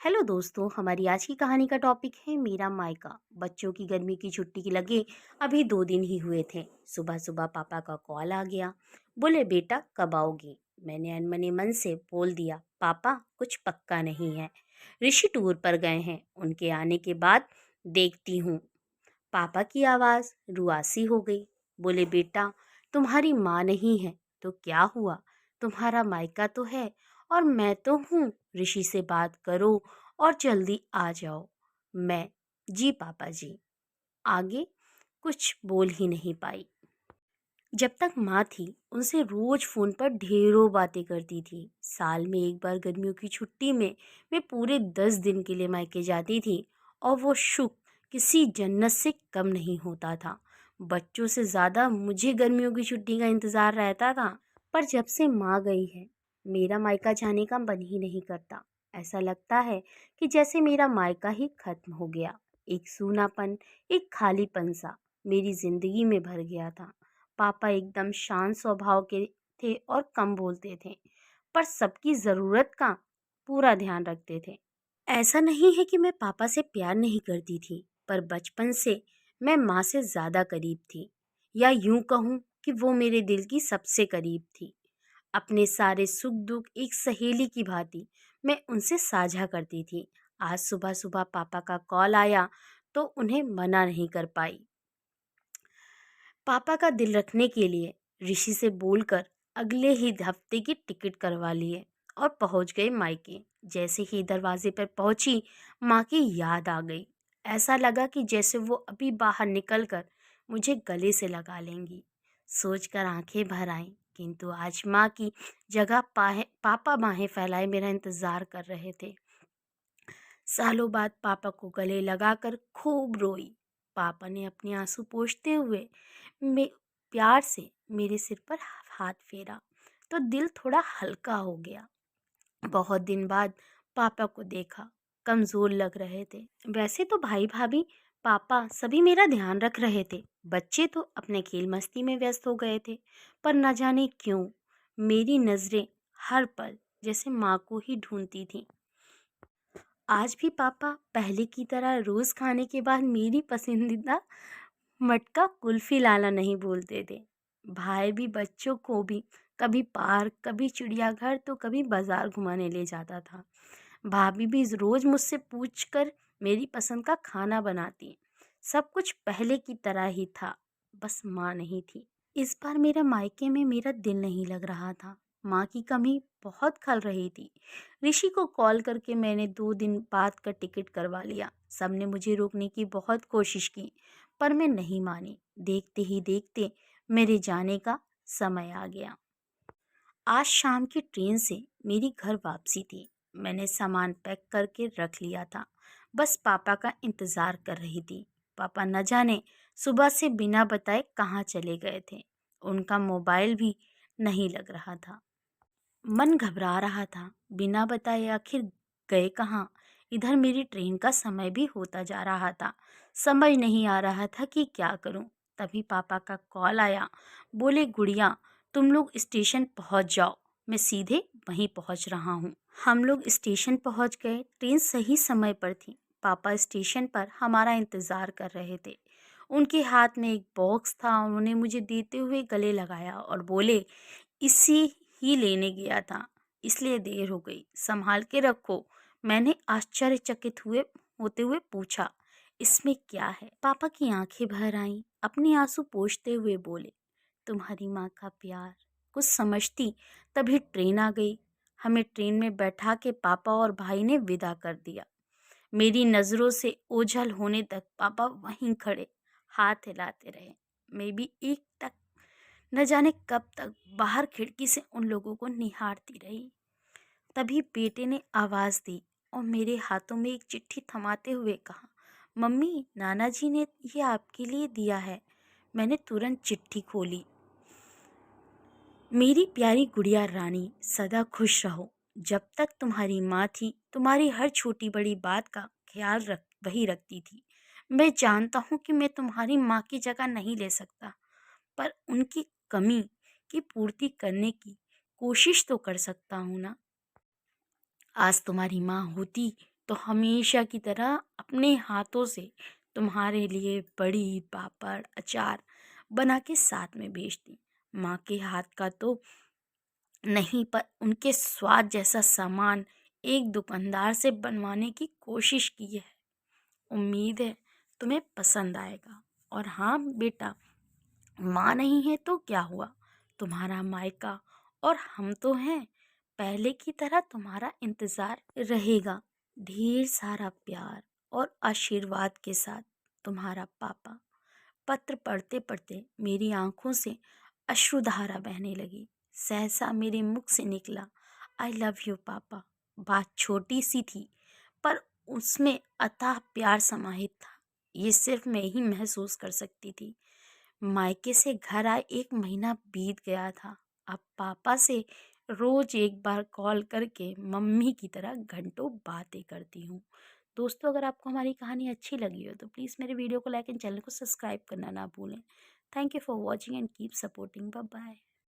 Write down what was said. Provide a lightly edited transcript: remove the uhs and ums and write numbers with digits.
Hello दोस्तों, हमारी आज की कहानी का टॉपिक है मेरा मायका। बच्चों की गर्मी की छुट्टी की लगे अभी 2 दिन ही हुए थे। सुबह सुबह पापा का कॉल आ गया। बोले बेटा कब आओगे। मैंने अनमने मन से बोल दिया पापा कुछ पक्का नहीं है। ऋषि टूर पर गए हैं, उनके आने के बाद देखती हूँ। पापा की आवाज़ रुआसी हो गई। बोले बेटा तुम्हारी माँ नहीं है तो क्या हुआ, तुम्हारा मायका तो है और मैं तो हूँ। ऋषि से बात करो और जल्दी आ जाओ। मैं जी पापा जी। आगे कुछ बोल ही नहीं पाई। जब तक माँ थी उनसे रोज फोन पर ढेरों बातें करती थी। साल में एक बार गर्मियों की छुट्टी में मैं पूरे 10 दिन के लिए मायके जाती थी और वो सुख किसी जन्नत से कम नहीं होता था। बच्चों से ज़्यादा मुझे गर्मियों की छुट्टी का इंतज़ार रहता था। पर जब से माँ गई है मेरा मायका जाने का मन ही नहीं करता। ऐसा लगता है कि जैसे मेरा मायका ही खत्म हो गया। एक सूनापन, एक खालीपन सा मेरी जिंदगी में भर गया था। पापा एकदम शांत स्वभाव के थे और कम बोलते थे, पर सबकी ज़रूरत का पूरा ध्यान रखते थे। ऐसा नहीं है कि मैं पापा से प्यार नहीं करती थी, पर बचपन से मैं माँ से ज़्यादा करीब थी, या यूं कहूँ कि वो मेरे दिल की सबसे करीब थी। अपने सारे सुख दुख एक सहेली की भांति मैं उनसे साझा करती थी। आज सुबह सुबह पापा का कॉल आया तो उन्हें मना नहीं कर पाई। पापा का दिल रखने के लिए ऋषि से बोलकर अगले ही हफ्ते की टिकट करवा लिए और पहुंच गए मायके। जैसे ही दरवाजे पर पहुंची माँ की याद आ गई। ऐसा लगा कि जैसे वो अभी बाहर निकलकर मुझे गले से लगा लेंगी। सोचकर आंखें भर आईं, किंतु आज माँ की जगह पापा बाहें फैलाए मेरा इंतजार कर रहे थे। सालों बाद पापा को गले लगाकर खूब रोई। पापा ने अपने आंसू पोंछते हुए में प्यार से मेरे सिर पर हाथ फेरा तो दिल थोड़ा हल्का हो गया। बहुत दिन बाद पापा को देखा, कमजोर लग रहे थे। वैसे तो भाई भाभी पापा सभी मेरा ध्यान रख रहे थे। बच्चे तो अपने खेल मस्ती में व्यस्त हो गए थे, पर न जाने क्यों मेरी नजरें हर पल जैसे माँ को ही ढूंढती थीं। आज भी पापा पहले की तरह रोज खाने के बाद मेरी पसंदीदा मटका कुल्फी लाना नहीं भूलते थे। भाई भी बच्चों को भी कभी पार्क, कभी चिड़ियाघर तो कभी बाजार घुमाने ले जाता था। भाभी भी रोज मुझसे पूछकर मेरी पसंद का खाना बनाती। सब कुछ पहले की तरह ही था, बस माँ नहीं थी। इस बार मेरा मायके में मेरा दिल नहीं लग रहा था। माँ की कमी बहुत खल रही थी। ऋषि को कॉल करके मैंने 2 दिन बाद का टिकट करवा लिया। सबने मुझे रोकने की बहुत कोशिश की, पर मैं नहीं मानी। देखते ही देखते मेरे जाने का समय आ गया। आज शाम की ट्रेन से मेरी घर वापसी थी। मैंने सामान पैक करके रख लिया था, बस पापा का इंतज़ार कर रही थी। पापा न जाने सुबह से बिना बताए कहाँ चले गए थे। उनका मोबाइल भी नहीं लग रहा था। मन घबरा रहा था, बिना बताए आखिर गए कहाँ। इधर मेरी ट्रेन का समय भी होता जा रहा था। समझ नहीं आ रहा था कि क्या करूं। तभी पापा का कॉल आया। बोले गुड़िया तुम लोग स्टेशन पहुंच जाओ, मैं सीधे वहीं पहुंच रहा हूं। हम लोग स्टेशन पहुंच गए। ट्रेन सही समय पर थी। पापा स्टेशन पर हमारा इंतजार कर रहे थे। उनके हाथ में एक बॉक्स था। उन्होंने मुझे देते हुए गले लगाया और बोले इसी ही लेने गया था, इसलिए देर हो गई, संभाल के रखो। मैंने आश्चर्यचकित हुए होते हुए पूछा इसमें क्या है। पापा की आंखें भर आईं। अपने आंसू पोंछते हुए बोले तुम्हारी माँ का प्यार। कुछ समझती तभी ट्रेन आ गई। हमें ट्रेन में बैठा के पापा और भाई ने विदा कर दिया। मेरी नज़रों से ओझल होने तक पापा वहीं खड़े हाथ हिलाते रहे। मैं भी एक टक न जाने कब तक बाहर खिड़की से उन लोगों को निहारती रही। तभी बेटे ने आवाज़ दी और मेरे हाथों में एक चिट्ठी थमाते हुए कहा मम्मी नाना जी ने ये आपके लिए दिया है। मैंने तुरंत चिट्ठी खोली। मेरी प्यारी गुड़िया रानी सदा खुश रहो। जब तक तुम्हारी माँ थी तुम्हारी हर छोटी बड़ी बात का ख्याल वही रखती थी। मैं जानता हूँ कि मैं तुम्हारी माँ की जगह नहीं ले सकता, पर उनकी कमी की पूर्ति करने की कोशिश तो कर सकता हूँ ना। आज तुम्हारी माँ होती तो हमेशा की तरह अपने हाथों से तुम्हारे लिए बड़ी पापड़ अचार बना के साथ में भेजती। माँ के हाथ का तो नहीं, पर उनके स्वाद जैसा सामान एक दुकानदार से बनवाने की कोशिश की है। उम्मीद है तुम्हें पसंद आएगा। और हाँ बेटा, माँ नहीं है तो क्या हुआ, तुम्हारा मायका और हम तो हैं। पहले की तरह तुम्हारा इंतज़ार रहेगा। ढेर सारा प्यार और आशीर्वाद के साथ, तुम्हारा पापा। पत्र पढ़ते पढ़ते मेरी आंखों से अश्रुधारा बहने लगी। सहसा मेरे मुख से निकला, आई लव यू पापा। बात छोटी सी थी, पर उसमें अथाह प्यार समाहित था। ये सिर्फ मैं ही महसूस कर सकती थी। मायके से घर आए 1 महीना बीत गया था। अब पापा से रोज एक बार कॉल करके मम्मी की तरह घंटों बातें करती हूँ। दोस्तों, अगर आपको हमारी कहानी अच्छी लगी हो तो प्लीज़ मेरे वीडियो को लाइक एंड चैनल को सब्सक्राइब करना ना भूलें। Thank you for watching and keep supporting. Bye bye.